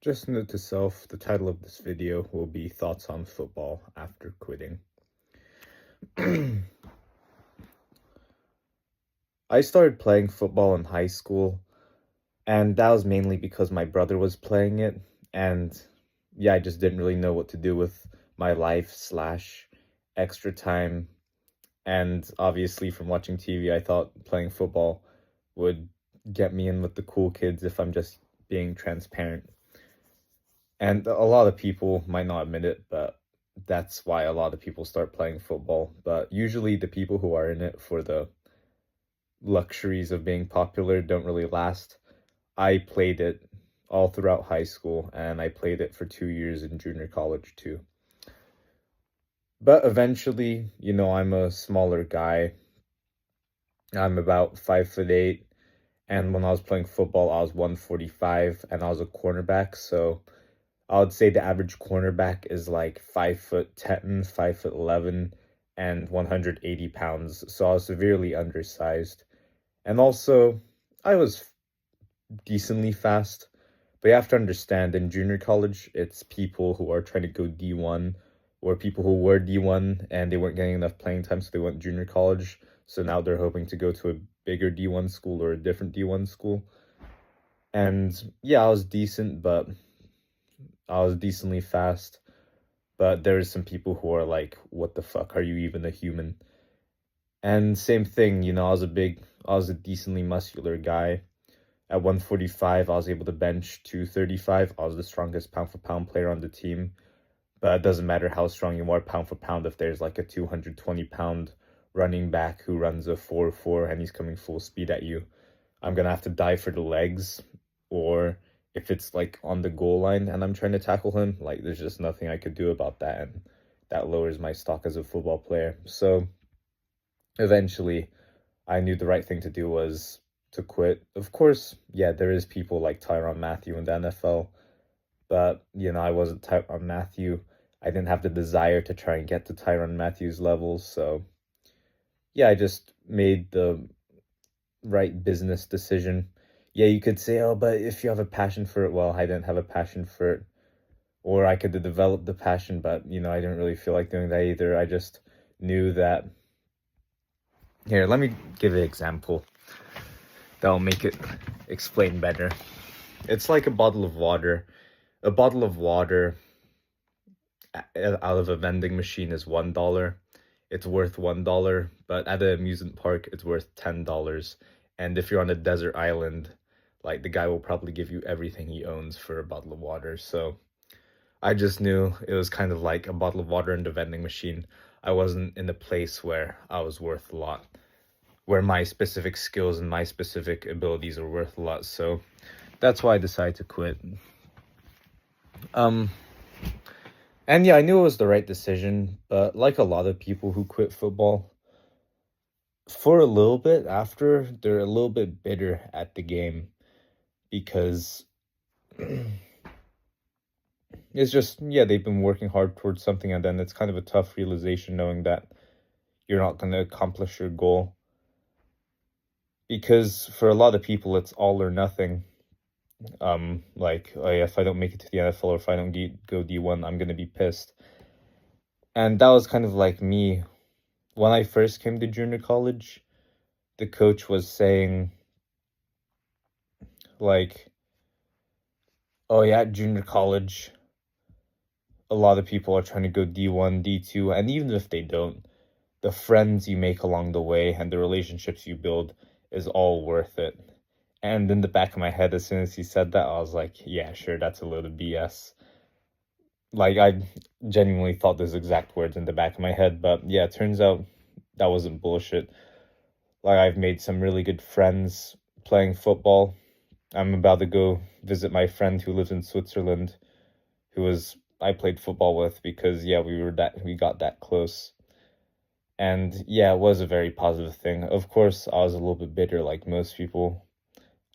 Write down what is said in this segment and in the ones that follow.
Just note to self, the title of this video will be Thoughts on Football After Quitting. I started playing football in high school, and that was mainly because my brother was playing it, and yeah, I just didn't really know what to do with my life slash extra time. And obviously, from watching TV, I thought playing football would get me in with the cool kids if I'm just being transparent. And a lot of people might not admit it, but that's why a lot of people start playing football. But usually the people who are in it for the luxuries of being popular don't really last. I played it all throughout high school, and I played it for 2 years in junior college too. But eventually, I'm a smaller guy. I'm about 5'8", and when I was playing football, I was 145, and I was a cornerback, so I would say the average cornerback is like 5'10", 5'11", and 180 pounds. So I was severely undersized. And also, I was decently fast. But you have to understand, in junior college, it's people who are trying to go D1, or people who were D1 and they weren't getting enough playing time, so they went junior college. So now they're hoping to go to a bigger D1 school or a different D1 school. And yeah, I was decent, but I was decently fast. But there's some people who are like, what the fuck, are you even a human? And same thing, I was a decently muscular guy. At 145, I was able to bench 235. I was the strongest pound for pound player on the team. But it doesn't matter how strong you are pound for pound if there's like a 220-pound running back who runs a 4-4 and he's coming full speed at you. I'm gonna have to dive for the legs, or if it's like on the goal line and I'm trying to tackle him, like there's just nothing I could do about that, and that lowers my stock as a football player. So eventually I knew the right thing to do was to quit. Of course, yeah, there is people like Tyrann Mathieu in the NFL, but I wasn't Tyrann Mathieu. I didn't have the desire to try and get to Tyrann Mathieu's levels, so yeah, I just made the right business decision. Yeah, you could say, oh, but if you have a passion for it, well, I didn't have a passion for it. Or I could have developed the passion, but, I didn't really feel like doing that either. I just knew that. Here, let me give an example that'll make it explain better. It's like a bottle of water. A bottle of water out of a vending machine is $1. It's worth $1, but at an amusement park, it's worth $10. And if you're on a desert island, like the guy will probably give you everything he owns for a bottle of water. So I just knew it was kind of like a bottle of water in the vending machine. I wasn't in a place where I was worth a lot, where my specific skills and my specific abilities are worth a lot. So that's why I decided to quit. And yeah, I knew it was the right decision, but like a lot of people who quit football, for a little bit after, they're a little bit bitter at the game because it's just, yeah, they've been working hard towards something, and then it's kind of a tough realization knowing that you're not going to accomplish your goal. Because for a lot of people, it's all or nothing. Like, oh yeah, if I don't make it to the NFL or if I don't go D1, I'm going to be pissed. And that was kind of like me. When I first came to junior college, the coach was saying, like, oh yeah, at junior college, a lot of people are trying to go D1, D2, and even if they don't, the friends you make along the way and the relationships you build is all worth it. And in the back of my head, as soon as he said that, I was like, yeah, sure, that's a load of BS. Like, I genuinely thought those exact words in the back of my head, but yeah, it turns out that wasn't bullshit. Like, I've made some really good friends playing football. I'm about to go visit my friend who lives in Switzerland, I played football with, because yeah, we got that close. And yeah, it was a very positive thing. Of course, I was a little bit bitter like most people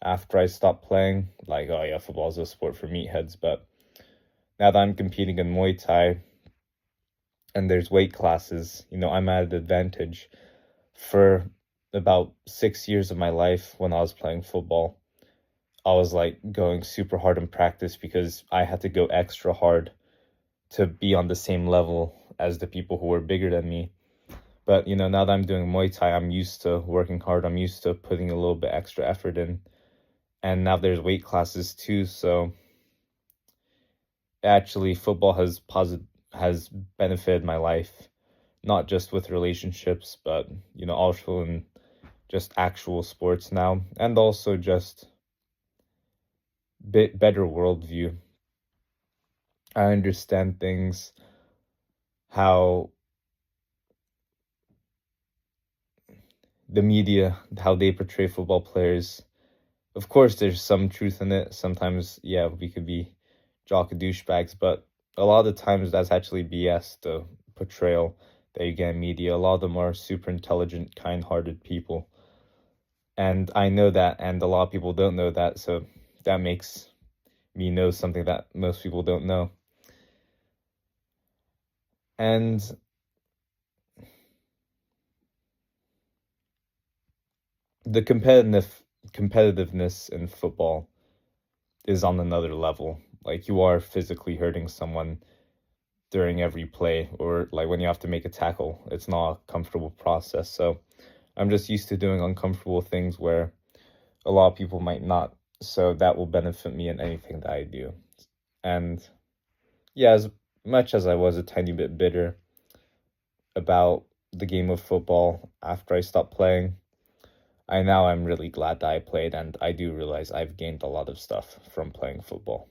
after I stopped playing. Like, oh yeah, football is a sport for meatheads, but now that I'm competing in Muay Thai and there's weight classes, I'm at an advantage. For about 6 years of my life when I was playing football, I was like going super hard in practice because I had to go extra hard to be on the same level as the people who were bigger than me. But now that I'm doing Muay Thai, I'm used to working hard. I'm used to putting a little bit extra effort in. And now there's weight classes too, so actually football has benefited my life, not just with relationships, but also in just actual sports now, and also just better worldview. I understand things, how the media, how they portray football players. Of course, there's some truth in it. Sometimes, yeah, we could be jock douchebags, but a lot of the times that's actually BS, the portrayal that you get in media. A lot of them are super intelligent, kind-hearted people. And I know that, and a lot of people don't know that, so that makes me know something that most people don't know. And the competitiveness in football is on another level. Like, you are physically hurting someone during every play, or like when you have to make a tackle. It's not a comfortable process. So I'm just used to doing uncomfortable things where a lot of people might not. So that will benefit me in anything that I do. And yeah, as much as I was a tiny bit bitter about the game of football after I stopped playing, I'm really glad that I played, and I do realize I've gained a lot of stuff from playing football.